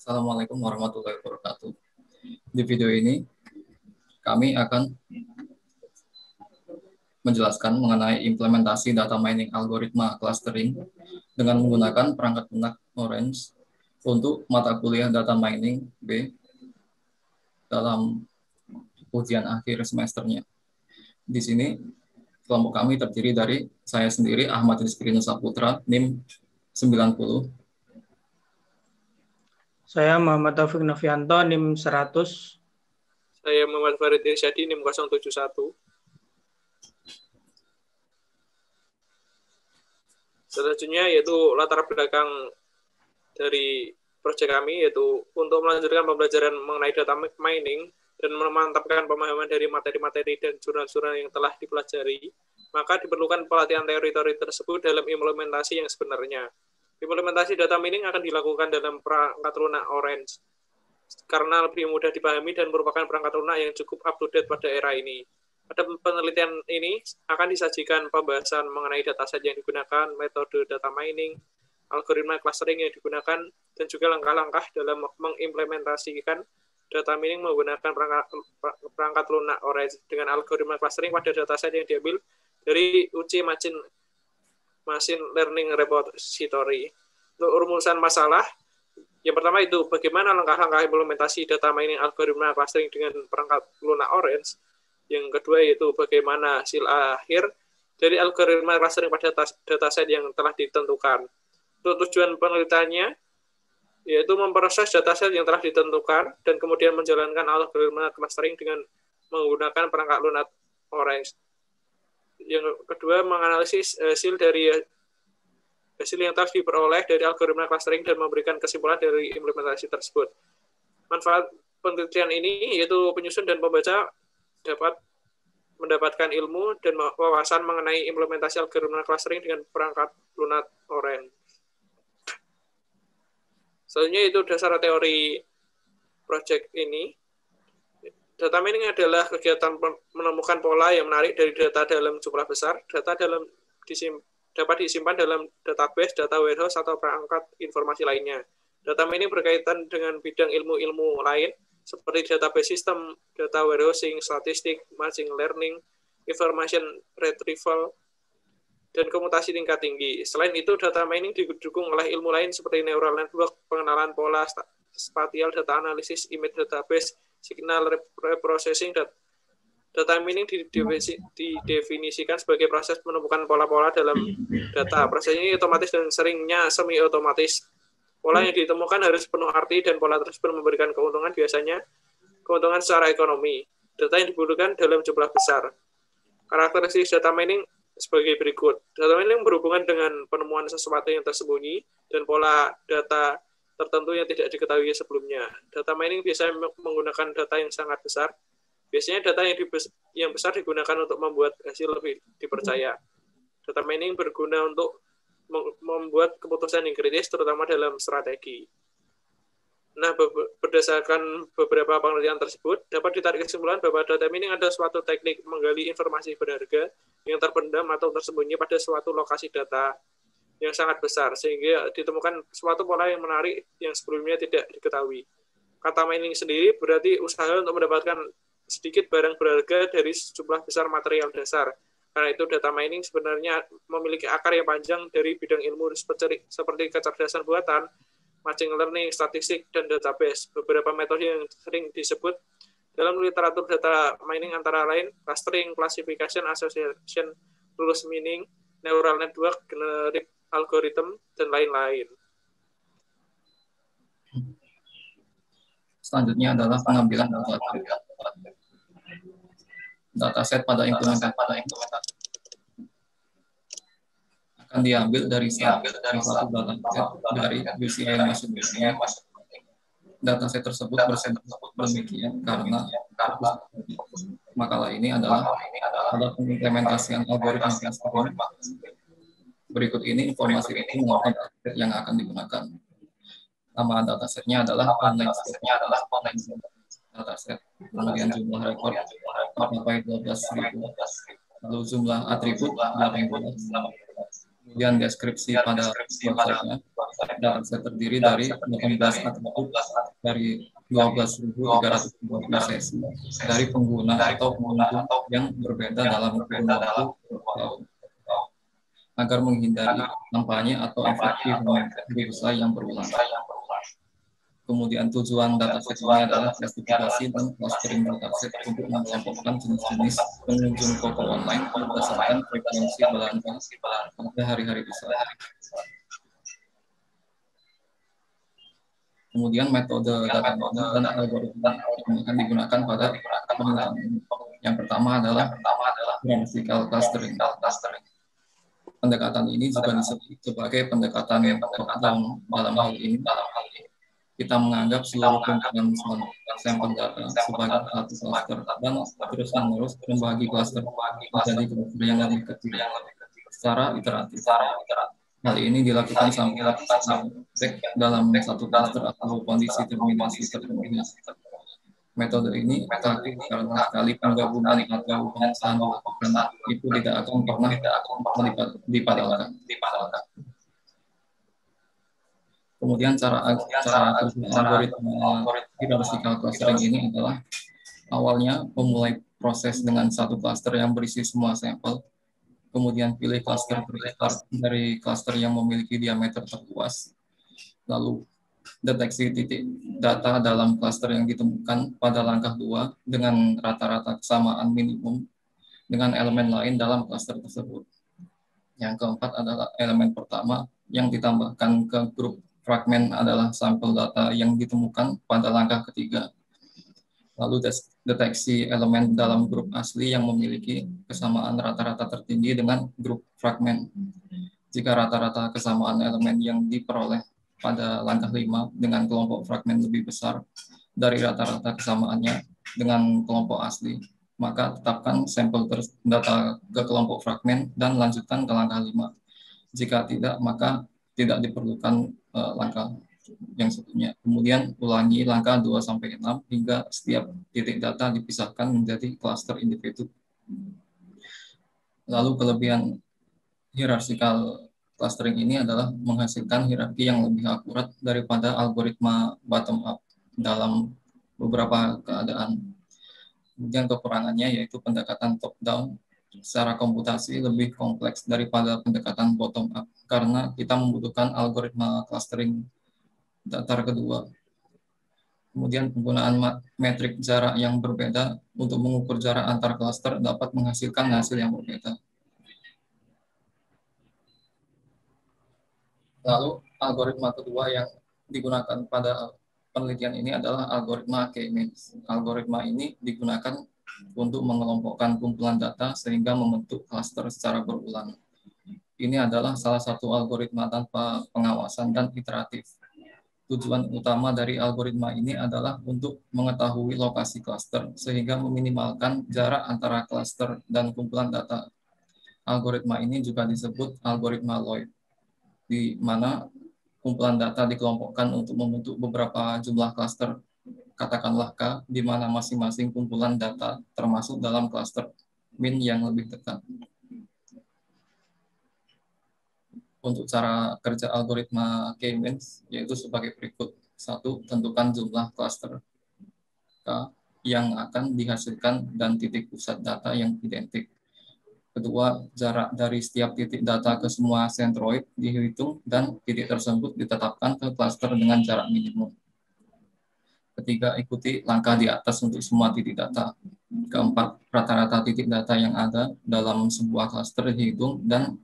Assalamualaikum warahmatullahi wabarakatuh. Di video ini, kami akan menjelaskan mengenai implementasi data mining algoritma clustering dengan menggunakan perangkat lunak Orange untuk mata kuliah data mining B dalam ujian akhir semesternya. Di sini, kelompok kami terdiri dari saya sendiri, Ahmad Rizky Nusaputra, NIM 90. Saya Muhammad Taufik Novianto, NIM 100. Saya Muhammad Farid Irsyadi, NIM 071. Selanjutnya yaitu latar belakang dari proyek kami, yaitu untuk melanjutkan pembelajaran mengenai data mining dan memantapkan pemahaman dari materi-materi dan jurnal-jurnal yang telah dipelajari, maka diperlukan pelatihan teori-teori tersebut dalam implementasi yang sebenarnya. Implementasi data mining akan dilakukan dalam perangkat lunak Orange, karena lebih mudah dipahami dan merupakan perangkat lunak yang cukup up-to-date pada era ini. Pada penelitian ini akan disajikan pembahasan mengenai dataset yang digunakan, metode data mining, algoritma clustering yang digunakan, dan juga langkah-langkah dalam mengimplementasikan data mining menggunakan perangkat lunak Orange dengan algoritma clustering pada dataset yang diambil dari uji machine learning repository. Untuk rumusan masalah, yang pertama itu bagaimana langkah-langkah implementasi data mining algoritma clustering dengan perangkat lunak Orange. Yang kedua yaitu bagaimana hasil akhir dari algoritma clustering pada dataset yang telah ditentukan. Untuk tujuan penelitiannya yaitu memproses dataset yang telah ditentukan dan kemudian menjalankan algoritma clustering dengan menggunakan perangkat lunak Orange. Yang kedua, menganalisis hasil yang telah diperoleh dari algoritma clustering dan memberikan kesimpulan dari implementasi tersebut. Manfaat penelitian ini yaitu penyusun dan pembaca dapat mendapatkan ilmu dan wawasan mengenai implementasi algoritma clustering dengan perangkat lunak Orange. Selanjutnya itu dasar teori proyek ini. Data mining adalah kegiatan menemukan pola yang menarik dari data dalam jumlah besar. Data dapat disimpan dalam database, data warehouse, atau perangkat informasi lainnya. Data mining berkaitan dengan bidang ilmu-ilmu lain, seperti database system, data warehousing, statistik, machine learning, information retrieval, dan komutasi tingkat tinggi. Selain itu, data mining didukung oleh ilmu lain seperti neural network, pengenalan pola spatial, data analisis, image database, signal reprocessing. Data mining didefinisikan sebagai proses menemukan pola-pola dalam data. Proses ini otomatis dan seringnya semi-otomatis. Pola yang ditemukan harus penuh arti dan pola tersebut memberikan keuntungan, biasanya keuntungan secara ekonomi. Data yang dibutuhkan dalam jumlah besar. Karakteristik data mining sebagai berikut. Data mining berhubungan dengan penemuan sesuatu yang tersembunyi dan pola data tertentu yang tidak diketahui sebelumnya. Data mining biasanya menggunakan data yang sangat besar. Biasanya data yang besar digunakan untuk membuat hasil lebih dipercaya. Data mining berguna untuk membuat keputusan yang kritis, terutama dalam strategi. Nah, berdasarkan beberapa penelitian tersebut, dapat ditarik kesimpulan bahwa data mining adalah suatu teknik menggali informasi berharga yang terpendam atau tersembunyi pada suatu lokasi data yang sangat besar, sehingga ditemukan suatu pola yang menarik yang sebelumnya tidak diketahui. Kata mining sendiri berarti usaha untuk mendapatkan sedikit barang berharga dari sejumlah besar material dasar. Karena itu data mining sebenarnya memiliki akar yang panjang dari bidang ilmu seperti kecerdasan buatan, machine learning, statistik, dan database. Beberapa metode yang sering disebut dalam literatur data mining antara lain clustering, classification, association, rules mining, neural network, generic algorithm, dan lain-lain. Selanjutnya adalah pengambilan dataset pada implementasi akan diambil dari satu dataset dari UCI masing-masing. Dataset tersebut demikian karena makalah ini adalah pengimplementasian algoritma clustering. Berikut ini informasi mengenai dataset yang akan digunakan. Nama datasetnya adalah online dataset. Kemudian jumlah rekor mencapai 12.000. Lalu jumlah atribut 18. Kemudian deskripsi pada website-nya. dataset terdiri dari 18 atribut dari 12.312 sesi dari pengguna atau pengunjung yang berbeda dalam kurun waktu tahun, agar menghindari kampanye atau efektif berusaha yang berulang. Kemudian tujuan dataset ini adalah klasifikasi dan clustering dataset untuk mengelompokkan jenis-jenis pengunjung toko online berdasarkan frekuensi belanja pada hari-hari besar. Kemudian metode data mining dan algoritma yang akan digunakan pada penelitian ini. Yang pertama adalah hierarchical clustering. Pendekatan ini juga disebut sebagai pendekatan top-down. Dalam hal ini, kita menganggap seluruh kumpulan sampel data sebagai satu cluster dan terus-menerus membagi cluster menjadi cluster yang lebih kecil secara iteratif. Hal ini dilakukan sampai dalam satu cluster atau kondisi terminasi tertentu. Metode ini efektif karena sekali penggabungan atau pengusahaan dilakukan, itu tidak akan pernah dipadamkan. Kemudian cara algoritma hierarchical clustering ini adalah awalnya memulai proses dengan satu cluster yang berisi semua sampel, kemudian pilih cluster terbesar dari cluster yang memiliki diameter terluas, lalu deteksi titik data dalam cluster yang ditemukan pada langkah 2 dengan rata-rata kesamaan minimum dengan elemen lain dalam cluster tersebut. Yang keempat adalah elemen pertama yang ditambahkan ke grup fragmen adalah sampel data yang ditemukan pada langkah ketiga. Lalu deteksi elemen dalam grup asli yang memiliki kesamaan rata-rata tertinggi dengan grup fragmen. Jika rata-rata kesamaan elemen yang diperoleh pada langkah 5 dengan kelompok fragmen lebih besar dari rata-rata kesamaannya dengan kelompok asli, maka tetapkan sampel data ke kelompok fragmen dan lanjutkan ke langkah 5. Jika tidak, maka tidak diperlukan langkah yang sebelumnya. Kemudian ulangi langkah 2-6 hingga setiap titik data dipisahkan menjadi klaster individu. Lalu kelebihan hierarchical clustering ini adalah menghasilkan hierarki yang lebih akurat daripada algoritma bottom up dalam beberapa keadaan. Kemudian kekurangannya yaitu pendekatan top down secara komputasi lebih kompleks daripada pendekatan bottom up karena kita membutuhkan algoritma clustering datar kedua. Kemudian penggunaan metrik jarak yang berbeda untuk mengukur jarak antar cluster dapat menghasilkan hasil yang berbeda. Lalu algoritma kedua yang digunakan pada penelitian ini adalah algoritma K-means. Algoritma ini digunakan untuk mengelompokkan kumpulan data sehingga membentuk klaster secara berulang. Ini adalah salah satu algoritma tanpa pengawasan dan iteratif. Tujuan utama dari algoritma ini adalah untuk mengetahui lokasi klaster sehingga meminimalkan jarak antara klaster dan kumpulan data. Algoritma ini juga disebut algoritma Lloyd, di mana kumpulan data dikelompokkan untuk membentuk beberapa jumlah klaster, katakanlah K, di mana masing-masing kumpulan data termasuk dalam klaster min yang lebih dekat. Untuk cara kerja algoritma K-means yaitu sebagai berikut. 1. Tentukan jumlah klaster K yang akan dihasilkan dan titik pusat data yang identik. Kedua, jarak dari setiap titik data ke semua sentroid dihitung dan titik tersebut ditetapkan ke klaster dengan jarak minimum. Ketiga, ikuti langkah di atas untuk semua titik data. Keempat, rata-rata titik data yang ada dalam sebuah klaster dihitung dan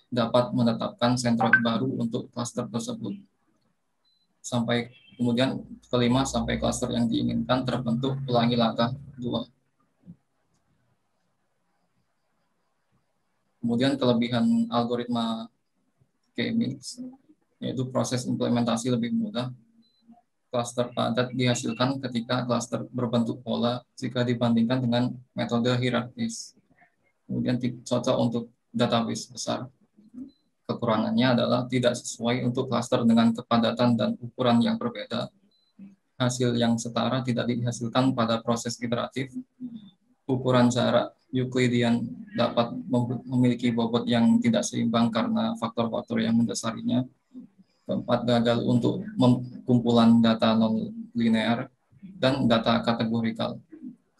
dapat menetapkan sentroid baru untuk klaster tersebut. Sampai kemudian kelima, sampai klaster yang diinginkan terbentuk, ulangi langkah 2. Kemudian kelebihan algoritma K-means yaitu proses implementasi lebih mudah. Klaster padat dihasilkan ketika klaster berbentuk pola jika dibandingkan dengan metode hierarkis. Kemudian cocok untuk database besar. Kekurangannya adalah tidak sesuai untuk klaster dengan kepadatan dan ukuran yang berbeda. Hasil yang setara tidak dihasilkan pada proses iteratif. Ukuran jarak Euclidean dapat memiliki bobot yang tidak seimbang karena faktor-faktor yang mendasarinya. Keempat, gagal untuk kumpulan data non-linear dan data kategorikal.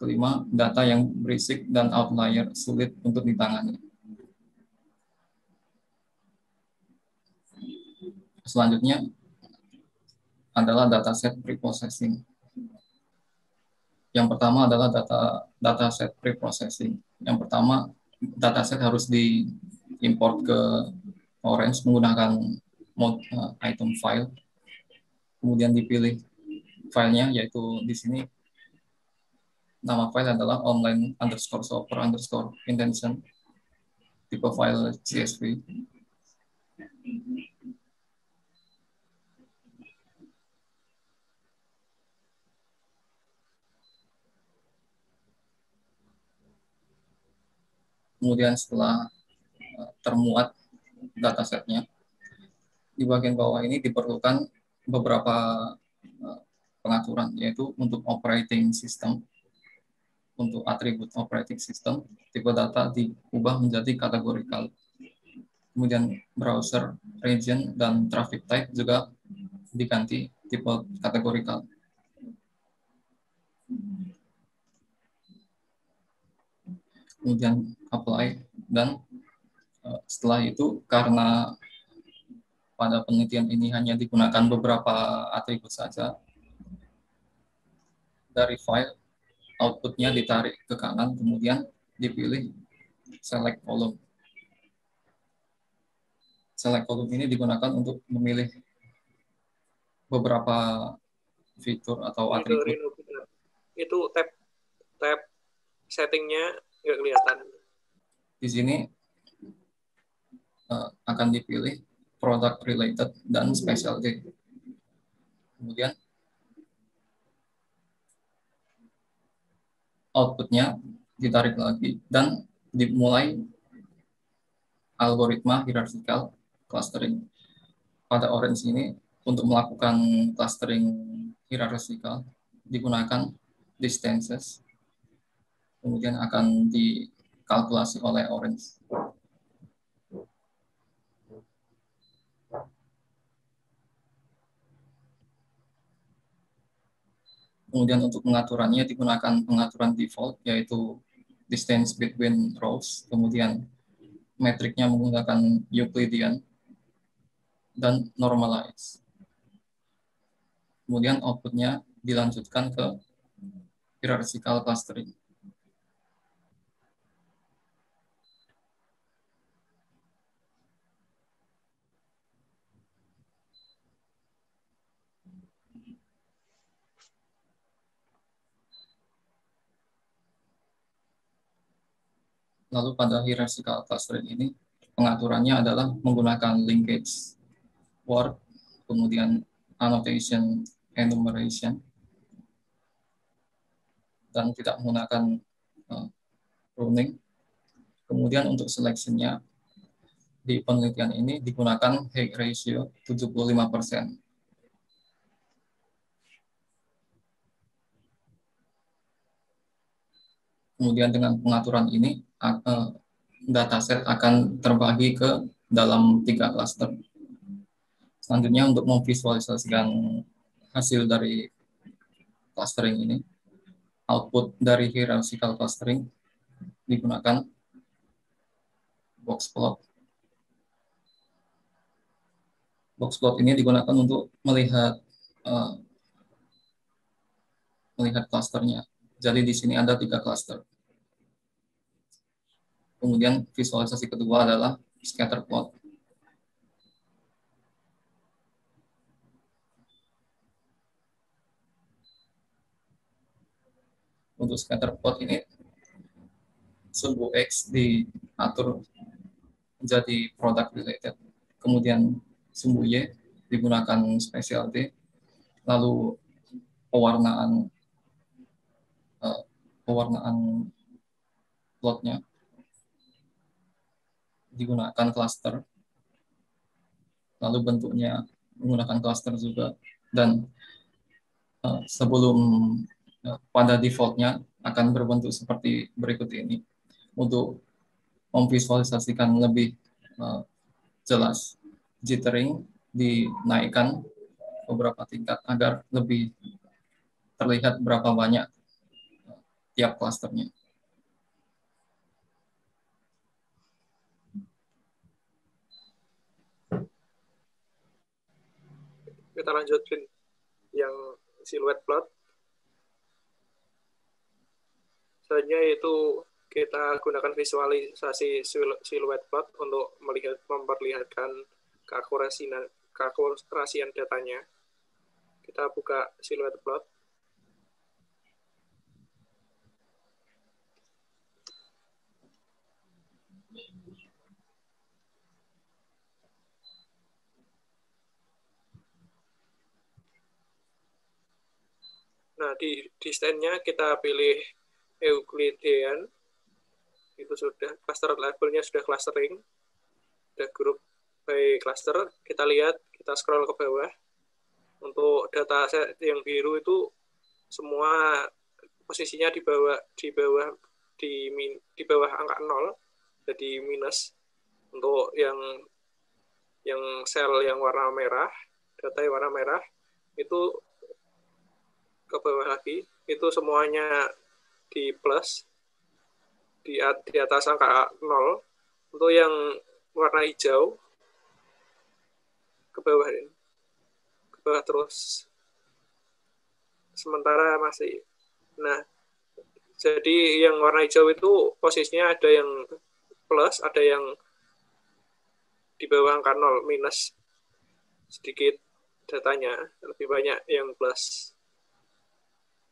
Kelima, data yang berisik dan outlier sulit untuk ditangani. Selanjutnya adalah dataset preprocessing. Yang pertama adalah dataset preprocessing. Yang pertama, dataset harus diimport ke Orange menggunakan mode item file. Kemudian dipilih filenya, yaitu di sini nama file adalah online_solver_intention, tipe file CSV. Kemudian setelah termuat datasetnya, di bagian bawah ini diperlukan beberapa pengaturan, yaitu untuk operating system, untuk atribut operating system, tipe data diubah menjadi kategorikal. Kemudian browser, region, dan traffic type juga diganti tipe kategorikal. Kemudian apply, dan setelah itu karena pada penelitian ini hanya digunakan beberapa atribut saja, dari file outputnya ditarik ke kanan, kemudian dipilih select column. Select column ini digunakan untuk memilih beberapa fitur atau atribut. Itu tab settingnya nggak kelihatan. Di sini akan dipilih product related dan specialty. Kemudian outputnya ditarik lagi dan dimulai algoritma hierarchical clustering. Pada Orange ini untuk melakukan clustering hierarchical digunakan distances, kemudian akan dikalkulasi oleh Orange. Kemudian untuk pengaturannya digunakan pengaturan default, yaitu distance between rows, kemudian metriknya menggunakan Euclidean, dan normalize. Kemudian outputnya dilanjutkan ke hierarchical clustering. Lalu pada hierarchical clustering ini, pengaturannya adalah menggunakan linkage word, kemudian annotation enumeration, dan tidak menggunakan pruning. Kemudian untuk seleksinya, di penelitian ini digunakan Hague ratio 75%. Kemudian dengan pengaturan ini, dataset akan terbagi ke dalam 3 cluster. Selanjutnya untuk memvisualisasikan hasil dari clustering ini, output dari hierarchical clustering digunakan box plot. Box plot ini digunakan untuk melihat clusternya. Jadi di sini ada 3 cluster. Kemudian visualisasi kedua adalah scatter plot. Untuk scatter plot ini, sumbu X diatur menjadi product related. Kemudian sumbu Y digunakan specialty. Lalu pewarnaan plotnya digunakan cluster, lalu bentuknya menggunakan cluster juga, dan sebelum pada defaultnya akan berbentuk seperti berikut ini. Untuk memvisualisasikan lebih jelas jittering dinaikkan beberapa tingkat agar lebih terlihat berapa banyak tiap klasternya. Kita lanjutin yang siluet plot. Selanjutnya itu kita gunakan visualisasi siluet plot untuk memperlihatkan keakurasian datanya. Kita buka siluet plot. Nah, di stand-nya kita pilih Euclidean. Itu sudah, cluster labelnya sudah clustering. Sudah grup by cluster. Kita lihat, kita scroll ke bawah. Untuk data set yang biru itu semua posisinya di bawah angka 0, jadi minus. Untuk yang sel yang warna merah, data yang warna merah itu ke bawah lagi, itu semuanya di plus, di atas angka 0. Untuk yang warna hijau ke bawah terus, sementara masih. Nah, jadi yang warna hijau itu posisinya ada yang plus, ada yang di bawah angka 0, minus sedikit datanya, lebih banyak yang plus.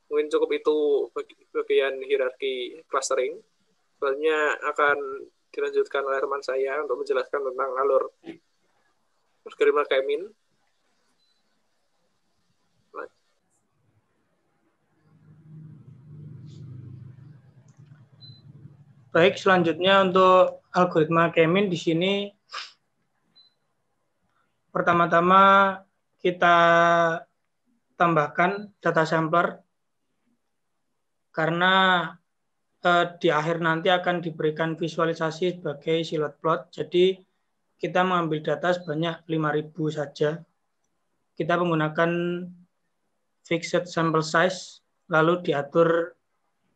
Mungkin cukup itu bagian hierarki clustering. Selanjutnya akan dilanjutkan oleh teman saya untuk menjelaskan tentang alur algoritma K-mean. Baik, selanjutnya untuk algoritma K-mean di sini pertama-tama kita tambahkan data sampler karena di akhir nanti akan diberikan visualisasi sebagai siluet plot. Jadi kita mengambil data sebanyak 5.000 saja. Kita menggunakan fixed sample size, lalu diatur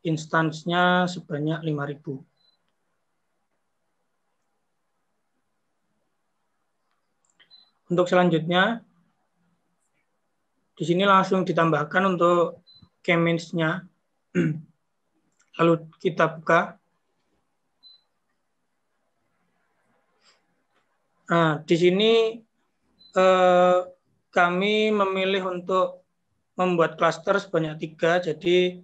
instansnya sebanyak 5.000. Untuk selanjutnya, di sini langsung ditambahkan untuk K-means-nya. Lalu kita buka. Nah, di sini kami memilih untuk membuat klaster sebanyak 3. Jadi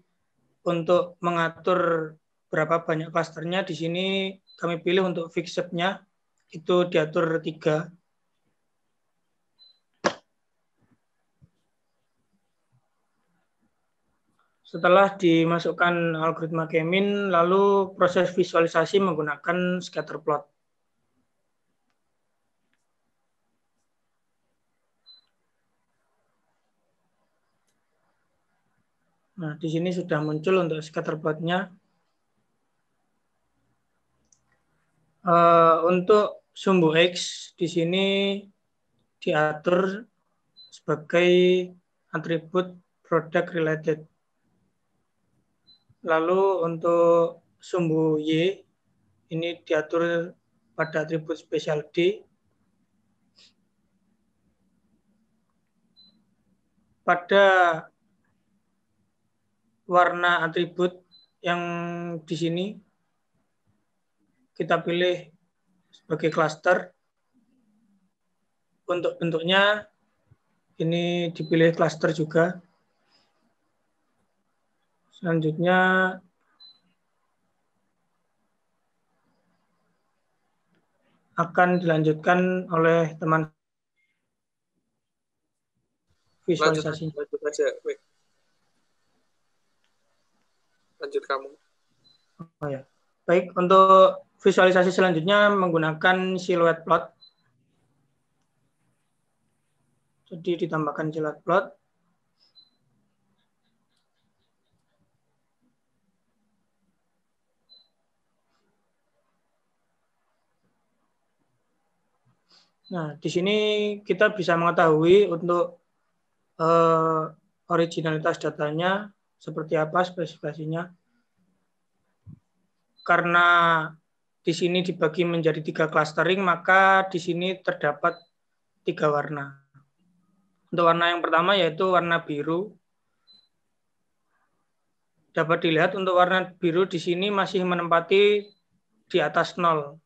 untuk mengatur berapa banyak klasternya, di sini kami pilih untuk fixed-nya itu diatur 3. Setelah dimasukkan algoritma K-mean, lalu proses visualisasi menggunakan scatter plot. Nah, di sini sudah muncul untuk scatter plot-nya. Untuk sumbu X di sini diatur sebagai atribut product related. Lalu untuk sumbu Y ini diatur pada atribut spesial D. Pada warna atribut yang di sini kita pilih sebagai cluster. Untuk bentuknya ini dipilih cluster juga. Selanjutnya akan dilanjutkan oleh teman visualisasi. Lanjut aja. Lanjut kamu. Oh ya. Baik, untuk visualisasi selanjutnya menggunakan siluet plot. Jadi ditambahkan siluet plot. Nah, di sini kita bisa mengetahui untuk originalitas datanya seperti apa spesifikasinya. Karena di sini dibagi menjadi 3 clustering, maka di sini terdapat 3 warna. Untuk warna yang pertama yaitu warna biru. Dapat dilihat untuk warna biru di sini masih menempati di atas 0,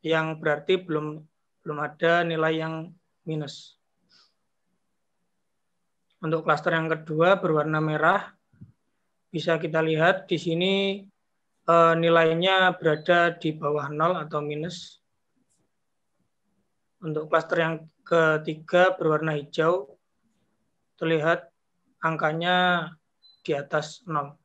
yang berarti belum ada nilai yang minus. Untuk klaster yang kedua berwarna merah, bisa kita lihat di sini nilainya berada di bawah 0 atau minus. Untuk klaster yang ketiga berwarna hijau, terlihat angkanya di atas 0.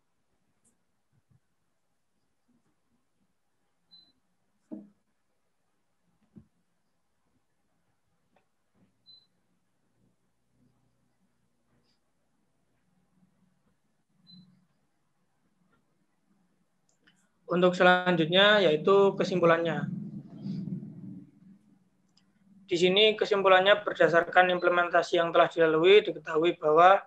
Untuk selanjutnya yaitu kesimpulannya. Di sini kesimpulannya berdasarkan implementasi yang telah dilalui, diketahui bahwa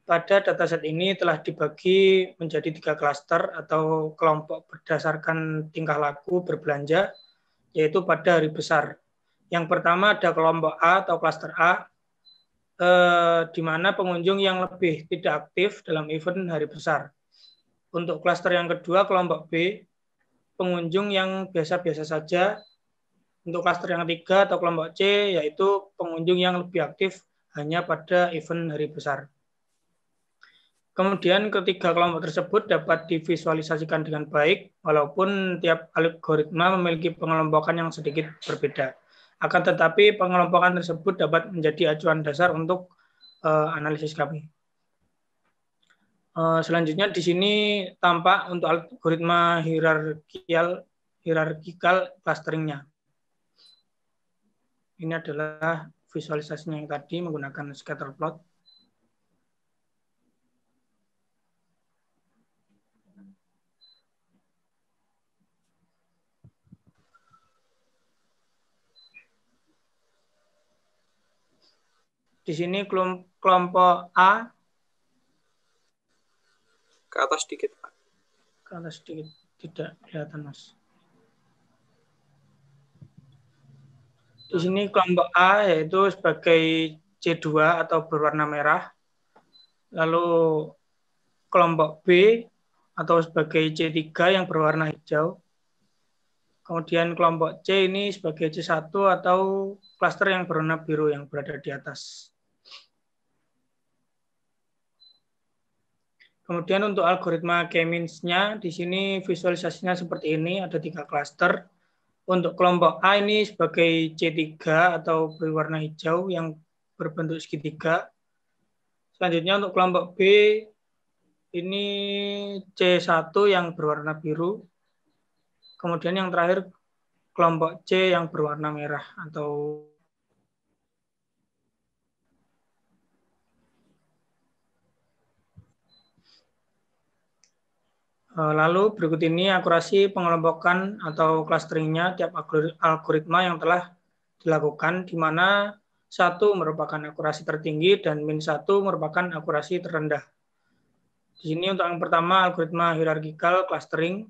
pada dataset ini telah dibagi menjadi 3 klaster atau kelompok berdasarkan tingkah laku berbelanja, yaitu pada hari besar. Yang pertama ada kelompok A atau klaster A, di mana pengunjung yang lebih tidak aktif dalam event hari besar. Untuk klaster yang kedua, kelompok B, pengunjung yang biasa-biasa saja. Untuk klaster yang ketiga atau kelompok C, yaitu pengunjung yang lebih aktif hanya pada event hari besar. Kemudian ketiga kelompok tersebut dapat divisualisasikan dengan baik, walaupun tiap algoritma memiliki pengelompokan yang sedikit berbeda. Akan tetapi pengelompokan tersebut dapat menjadi acuan dasar untuk analisis kami. Selanjutnya di sini tampak untuk algoritma hierarkikal clusteringnya. Ini adalah visualisasinya yang tadi menggunakan scatter plot. Di sini kelompok A. Ke atas sedikit, Pak. Ke atas sedikit, tidak kelihatan, Mas. Di sini kelompok A yaitu sebagai C2 atau berwarna merah. Lalu kelompok B atau sebagai C3 yang berwarna hijau. Kemudian kelompok C ini sebagai C1 atau klaster yang berwarna biru yang berada di atas. Kemudian untuk algoritma K-means-nya, di sini visualisasinya seperti ini, ada 3 klaster. Untuk kelompok A ini sebagai C3 atau berwarna hijau yang berbentuk segitiga. Selanjutnya untuk kelompok B ini C1 yang berwarna biru. Kemudian yang terakhir kelompok C yang berwarna merah atau lalu berikut ini akurasi pengelompokan atau clusteringnya tiap algoritma yang telah dilakukan, di mana 1 merupakan akurasi tertinggi dan -1 merupakan akurasi terendah. Di sini untuk yang pertama algoritma hierarchical clustering.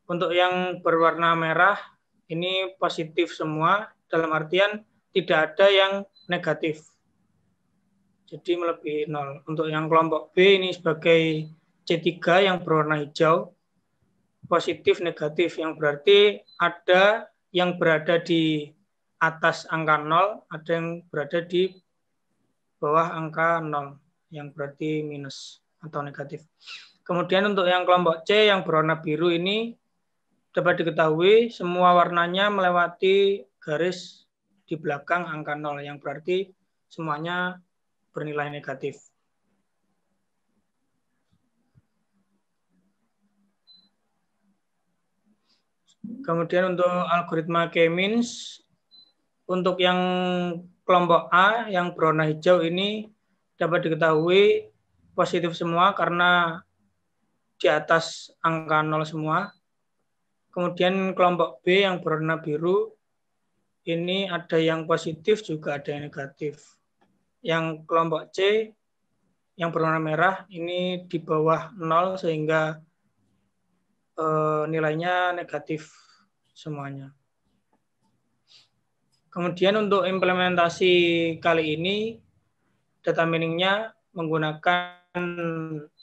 Untuk yang berwarna merah ini positif semua, dalam artian tidak ada yang negatif. Jadi melebihi 0. Untuk yang kelompok B ini sebagai C3 yang berwarna hijau, positif negatif, yang berarti ada yang berada di atas angka 0, ada yang berada di bawah angka 0, yang berarti minus atau negatif. Kemudian untuk yang kelompok C yang berwarna biru ini dapat diketahui semua warnanya melewati garis di belakang angka 0, yang berarti semuanya bernilai negatif. Kemudian untuk algoritma K-means, untuk yang kelompok A yang berwarna hijau ini dapat diketahui positif semua karena di atas angka 0 semua. Kemudian kelompok B yang berwarna biru ini ada yang positif juga ada yang negatif. Yang kelompok C yang berwarna merah ini di bawah 0 sehingga nilainya negatif semuanya. Kemudian untuk implementasi kali ini data mining-nya menggunakan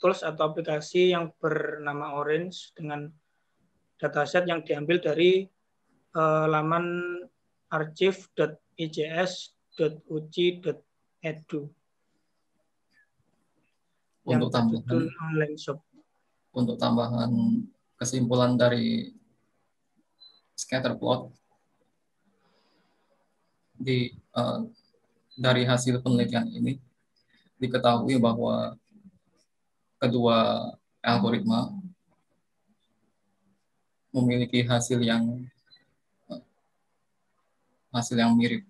tools atau aplikasi yang bernama Orange dengan dataset yang diambil dari laman archive.ijs.uci.edu yang berjudul online shop. Untuk tambahan kesimpulan dari scatter plot dari hasil penelitian ini diketahui bahwa kedua algoritma memiliki hasil yang mirip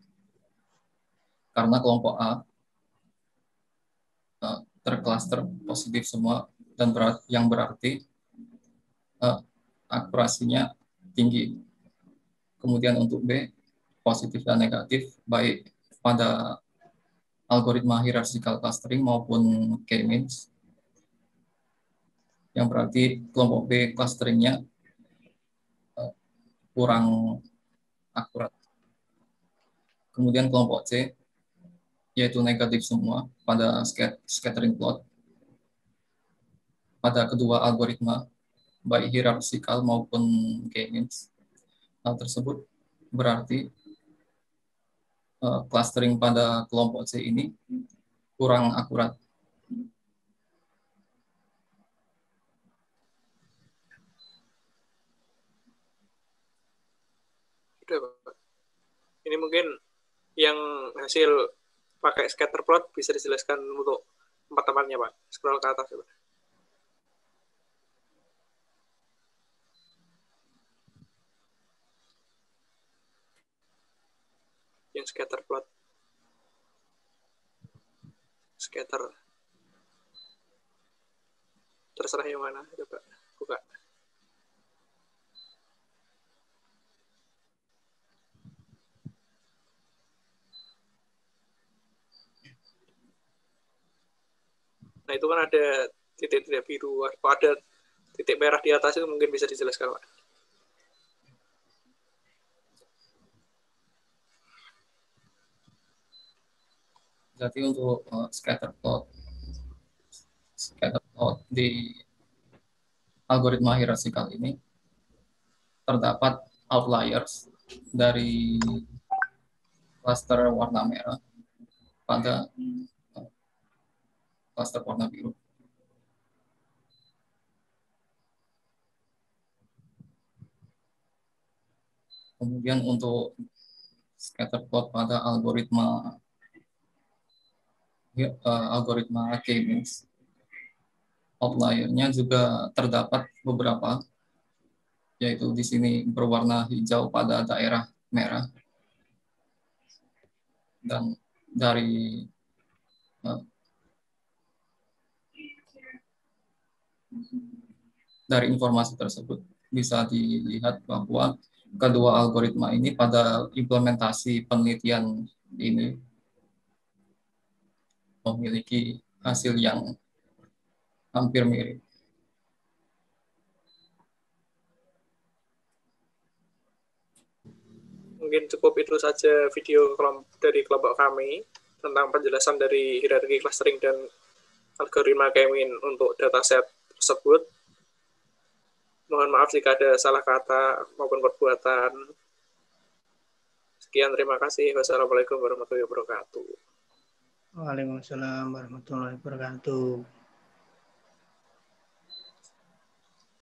karena kelompok A tercluster positif semua dan yang berarti akurasinya tinggi. Kemudian untuk B positif dan negatif baik pada algoritma hierarchical clustering maupun K-means, yang berarti kelompok B clusteringnya kurang akurat. Kemudian kelompok C yaitu negatif semua pada scattering plot pada kedua algoritma baik hierarchical maupun K-means. Hal tersebut berarti clustering pada kelompok C ini kurang akurat. Ini mungkin yang hasil pakai scatter plot bisa dijelaskan untuk teman-temannya, Pak. Scroll ke atas, Pak. Yang scatter plot. Scatter. Terserah yang mana, coba buka. Nah, itu kan ada titik-titik biru. Kalau ada titik merah di atas itu mungkin bisa dijelaskan, Pak. Jadi untuk scatter plot di algoritma hierarchical ini terdapat outliers dari cluster warna merah pada cluster warna biru. Kemudian untuk scatter plot pada algoritma K-means, outliernya juga terdapat beberapa, yaitu di sini berwarna hijau pada daerah merah, dan dari informasi tersebut bisa dilihat bahwa kedua algoritma ini pada implementasi penelitian ini memiliki hasil yang hampir mirip. Mungkin cukup itu saja video dari kelompok kami tentang penjelasan dari hierarki clustering dan algoritma K-mean untuk dataset tersebut. Mohon maaf jika ada salah kata maupun perbuatan. Sekian, terima kasih. Wassalamualaikum warahmatullahi wabarakatuh. Waalaikumsalam warahmatullahi wabarakatuh.